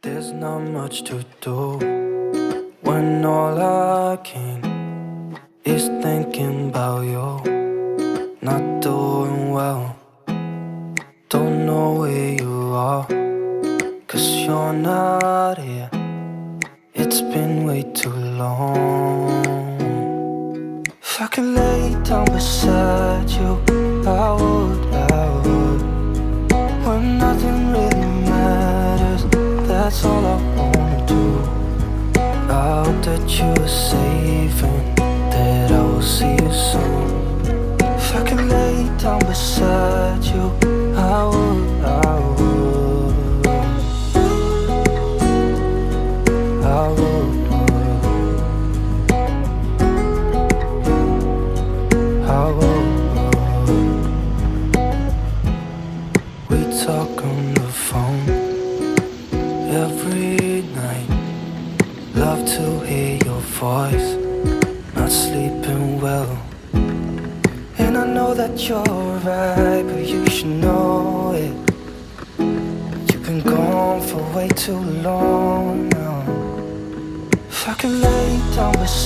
There's not much to do when all I can is thinking about you. Not doing well, don't know where you are, 'cause you're not here. It's been way too long. If I could lay down beside you, I would. When nothing really matters, that's all I wanna do. I hope that you are safe and that I will see you soon. If I could lay down beside you, I would. I would. I would. We talk on the phone every night. Love to hear your voice. Not sleeping well. And I know that you're right, but you should know it. You've been gone for way too long now. If I could lay down beside